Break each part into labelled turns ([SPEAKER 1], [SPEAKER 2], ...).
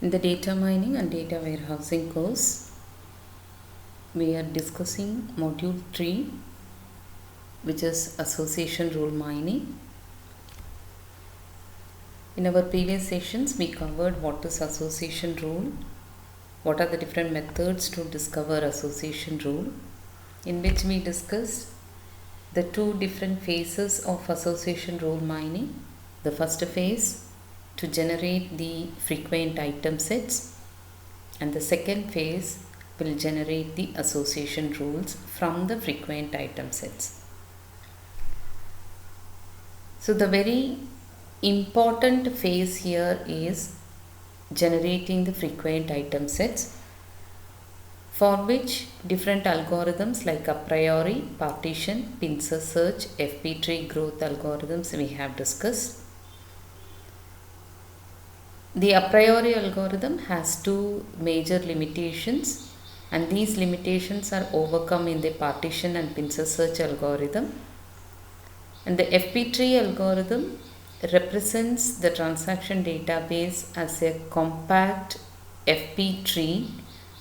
[SPEAKER 1] In the data mining and data warehousing course, we are discussing module 3, which is association rule mining. In our previous sessions, we covered what is association rule, what are the different methods to discover association rule, in which we discussed the two different phases of association rule mining. The first phase, to generate the frequent item sets, and the second phase will generate the association rules from the frequent item sets. So the very important phase here is generating the frequent item sets, for which different algorithms like a priori, partition, pincer search, FP tree growth algorithms we have discussed. The a priori algorithm has two major limitations, and these limitations are overcome in the partition and pincer search algorithm. And the FP tree algorithm represents the transaction database as a compact FP tree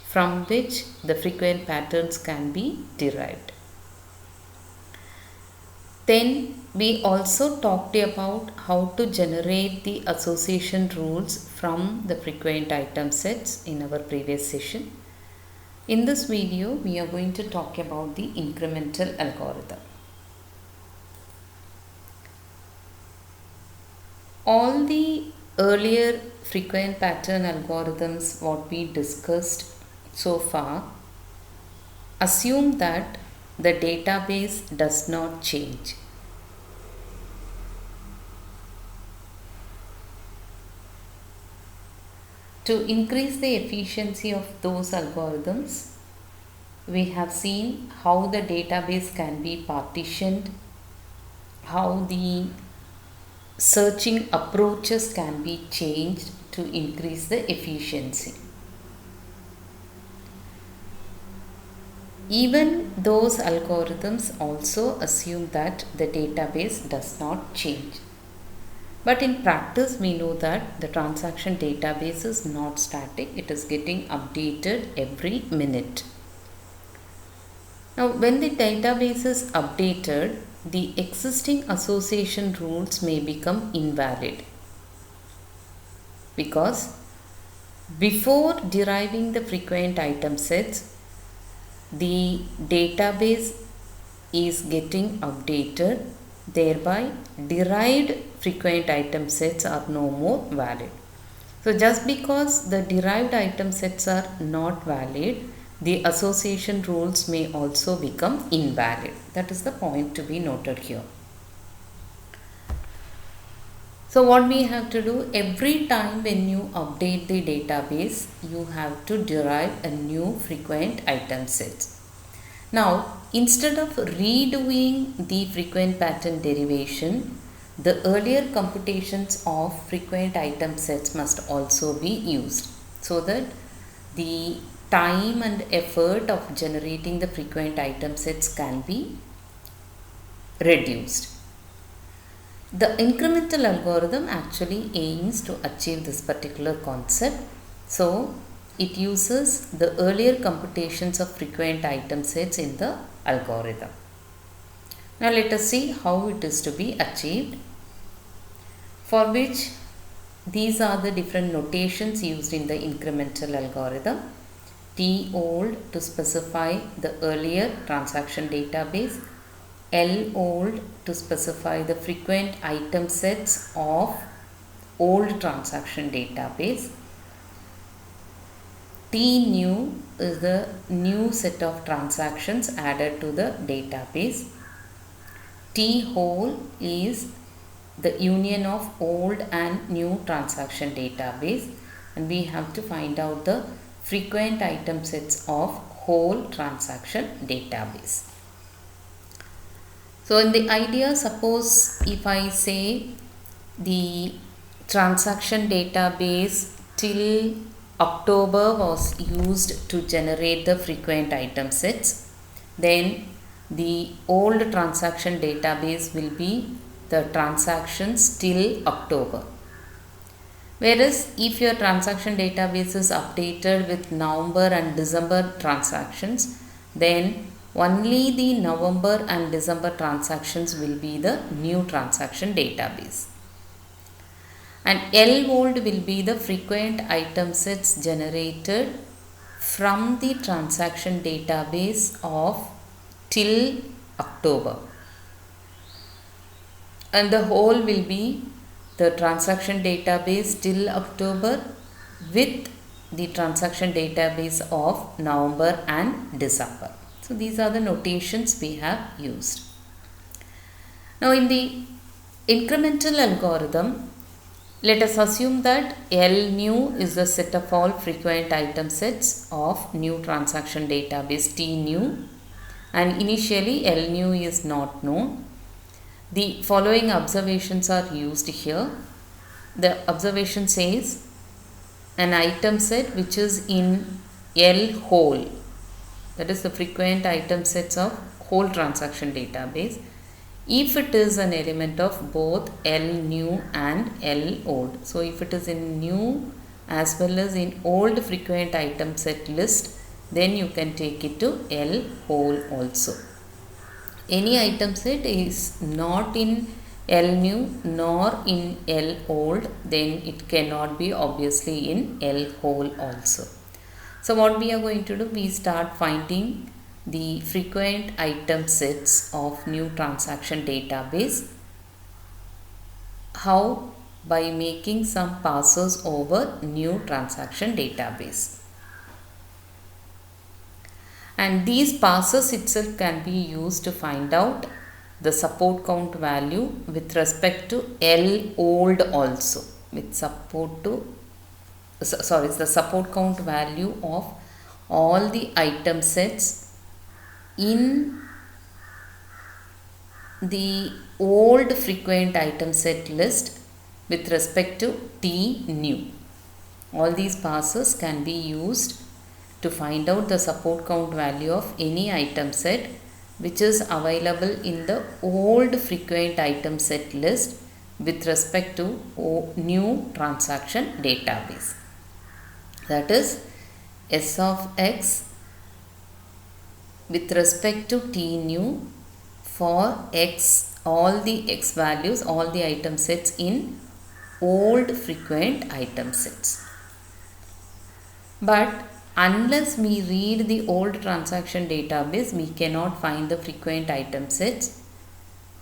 [SPEAKER 1] from which the frequent patterns can be derived. Then we also talked about how to generate the association rules from the frequent item sets in our previous session. In this video, we are going to talk about the incremental algorithm. All the earlier frequent pattern algorithms what we discussed so far assume that the database does not change. To increase the efficiency of those algorithms, we have seen how the database can be partitioned, how the searching approaches can be changed to increase the efficiency. Even those algorithms also assume that the database does not change. But in practice, we know that the transaction database is not static, it is getting updated every minute. Now, when the database is updated, the existing association rules may become invalid, because before deriving the frequent item sets, the database is getting updated, thereby derived frequent item sets are no more valid. So just because the derived item sets are not valid, the association rules may also become invalid. That is the point to be noted here. So what we have to do, every time when you update the database, you have to derive a new frequent item sets. Now, instead of redoing the frequent pattern derivation, the earlier computations of frequent item sets must also be used, so that the time and effort of generating the frequent item sets can be reduced. The incremental algorithm actually aims to achieve this particular concept. So it uses the earlier computations of frequent item sets in the algorithm. Now let us see how it is to be achieved, for which these are the different notations used in the incremental algorithm. T old to specify the earlier transaction database, L old to specify the frequent item sets of old transaction database, T new is the new set of transactions added to the database, T whole is the union of old and new transaction database, and we have to find out the frequent item sets of whole transaction database. So in the idea, suppose if I say the transaction database till October was used to generate the frequent item sets, then the old transaction database will be the transactions till October. Whereas if your transaction database is updated with November and December transactions, then only the November and December transactions will be the new transaction database. And L-old will be the frequent item sets generated from the transaction database of till October. And the whole will be the transaction database till October with the transaction database of November and December. So these are the notations we have used. Now in the incremental algorithm, let us assume that L new is the set of all frequent item sets of new transaction database T new, and initially L new is not known. The following observations are used here. The observation says an item set which is in L whole, that is the frequent item sets of whole transaction database, if it is an element of both L new and L old. So if it is in new as well as in old frequent item set list, then you can take it to L whole also. Any item set is not in L new nor in L old, then it cannot be obviously in L whole also. So what we are going to do, we start finding the frequent item sets of new transaction database. How? By making some passes over new transaction database. And these passes itself can be used to find out the support count value with respect to L old also, with support to the support count value of all the item sets in the old frequent item set list with respect to T new. All these passes can be used to find out the support count value of any item set which is available in the old frequent item set list with respect to new transaction database. That is S of X with respect to T new for X, all the X values, all the item sets in old frequent item sets. But unless we read the old transaction database, we cannot find the frequent item sets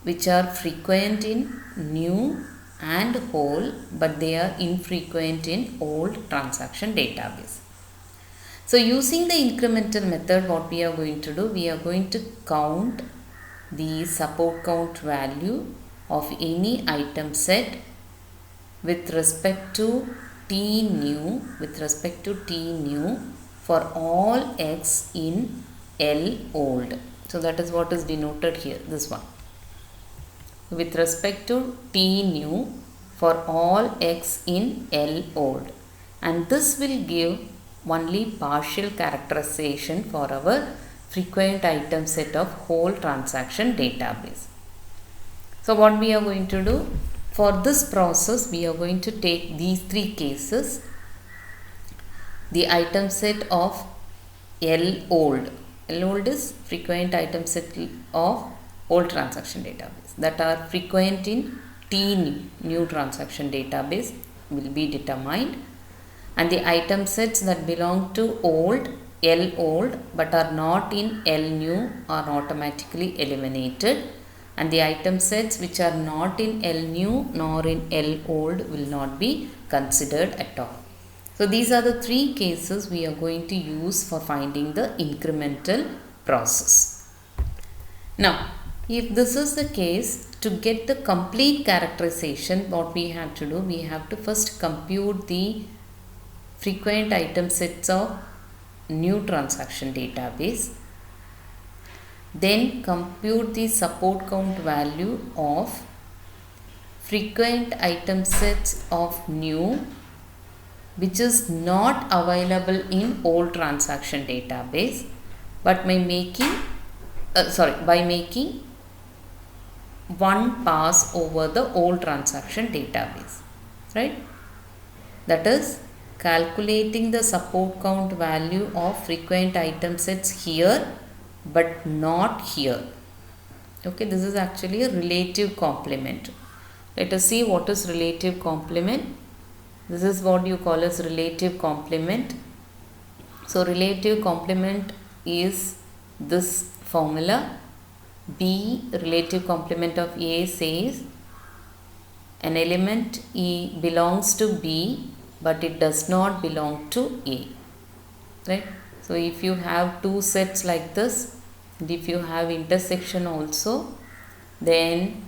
[SPEAKER 1] which are frequent in new and whole, but they are infrequent in old transaction database. So using the incremental method, what we are going to do, we are going to count the support count value of any item set with respect to T new, for all X in L old. So that is what is denoted here, this one. With respect to T new for all X in L old. And this will give only partial characterization for our frequent item set of whole transaction database. So what we are going to do, for this process we are going to take these three cases. The item set of L old. L old is frequent item set of old transaction database that are frequent in T new transaction database will be determined, and the item sets that belong to old L old but are not in L new are automatically eliminated, and the item sets which are not in L new nor in L old will not be considered at all. So these are the three cases we are going to use for finding the incremental process. Now, if this is the case, to get the complete characterization, what we have to do, we have to first compute the frequent item sets of new transaction database, then compute the support count value of frequent item sets of new which is not available in old transaction database, but by making one pass over the old transaction database, right? That is calculating the support count value of frequent item sets here but not here. Okay, this is actually a relative complement. Let us see what is relative complement. This is what you call as relative complement. So relative complement is this formula. B, relative complement of A, says an element E belongs to B but it does not belong to A, right? So if you have two sets like this, and if you have intersection also, then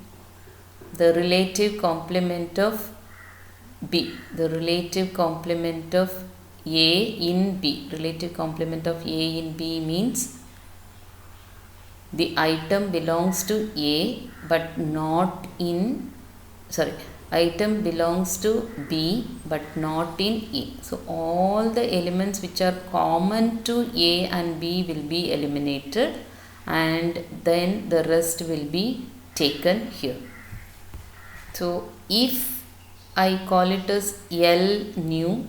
[SPEAKER 1] the relative complement of B, the relative complement of A in B, relative complement of A in B means the item belongs to A but not in, item belongs to B but not in A. So all the elements which are common to A and B will be eliminated, and then the rest will be taken here. So if I call it as L new,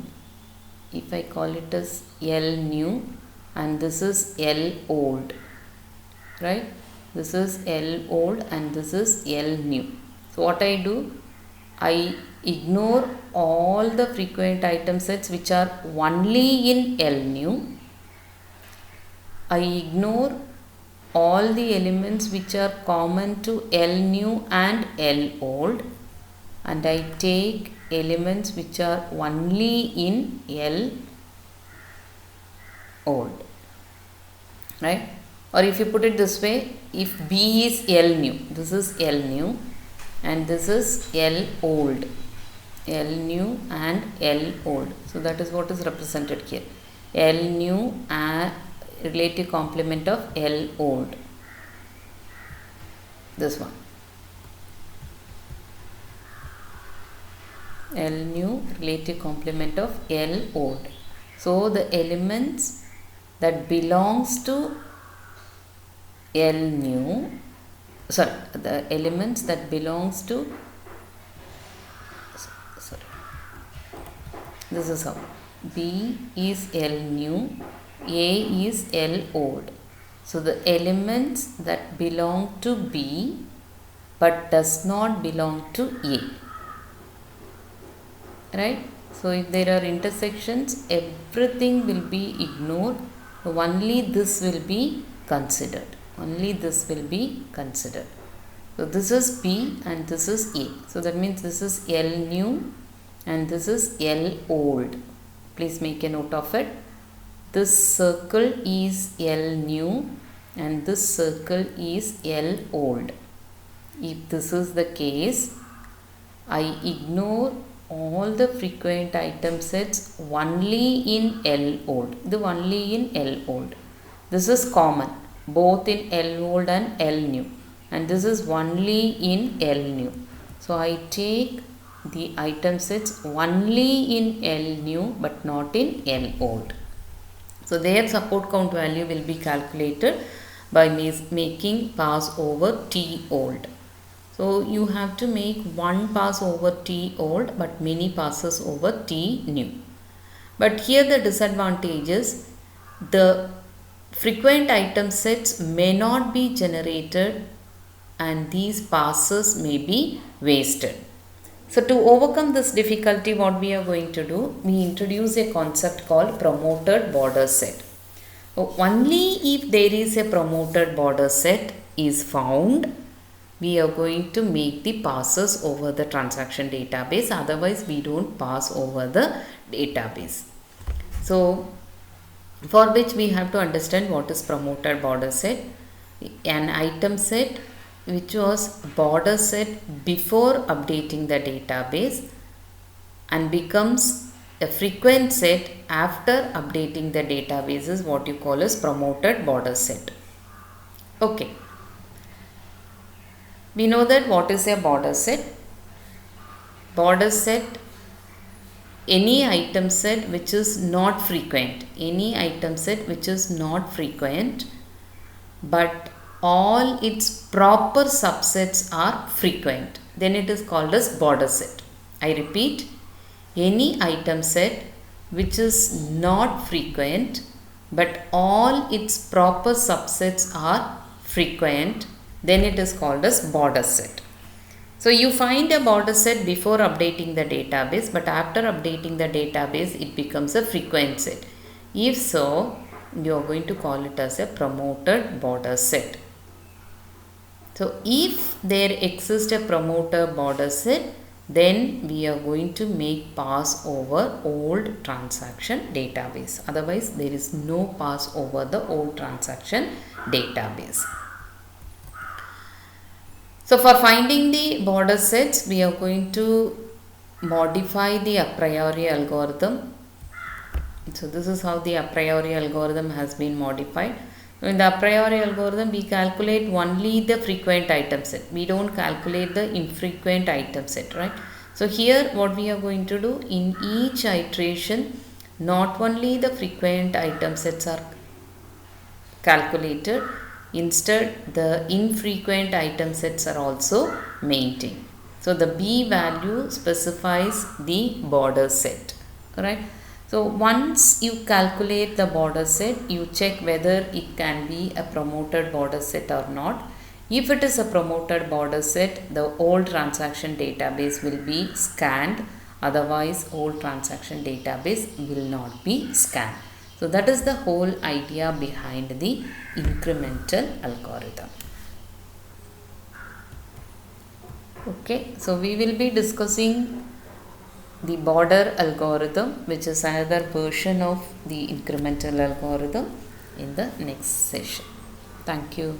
[SPEAKER 1] if I call it as L new and this is L old, right? This is L old and this is L new. So what I do? I ignore all the frequent item sets which are only in L new. I ignore all the elements which are common to L new and L old, and I take elements which are only in L old, right? Or if you put it this way, if B is L new, this is L new and this is L old, L new and L old. So that is what is represented here. L new and relative complement of L old. This one. L new relative complement of L old. So the elements that belongs to L new, the elements that belongs to, this is how, B is L new, A is L old. So the elements that belong to B but does not belong to A, right? So if there are intersections, everything will be ignored, only this will be considered. Only this will be considered. So this is B and this is A. So that means this is L new and this is L old. Please make a note of it. This circle is L new and this circle is L old. If this is the case, I ignore all the frequent item sets only in L old. The only in L old. This is common both in L old and L new, and this is only in L new. So I take the item sets only in L new but not in L old. So their support count value will be calculated by making pass over T old. So you have to make one pass over T old but many passes over T new. But here the disadvantage is the frequent item sets may not be generated and these passes may be wasted. So to overcome this difficulty, what we are going to do, we introduce a concept called promoted border set. So only if there is a promoted border set is found, we are going to make the passes over the transaction database, otherwise we don't pass over the database. So for which we have to understand what is promoted border set. An item set which was border set before updating the database and becomes a frequent set after updating the database is what you call as promoted border set. Okay. We know that what is a border set. Border set, any item set which is not frequent, any item set which is not frequent but all its proper subsets are frequent, then it is called as border set. I repeat, any item set which is not frequent but all its proper subsets are frequent, then it is called as border set. So you find a border set before updating the database, but after updating the database it becomes a frequent set. If so, you are going to call it as a promoted border set. So if there exists a promoter border set, then we are going to make pass over old transaction database. Otherwise, there is no pass over the old transaction database. So for finding the border sets, we are going to modify the a priori algorithm. So this is how the a priori algorithm has been modified. In the a priori algorithm, we calculate only the frequent item set. We don't calculate the infrequent item set, right? So here what we are going to do, in each iteration, not only the frequent item sets are calculated, instead the infrequent item sets are also maintained. So the B value specifies the border set, correct? So once you calculate the border set, you check whether it can be a promoted border set or not. If it is a promoted border set, the old transaction database will be scanned. Otherwise, old transaction database will not be scanned. So that is the whole idea behind the incremental algorithm. Okay, so we will be discussing the border algorithm, which is another version of the incremental algorithm, in the next session. Thank you.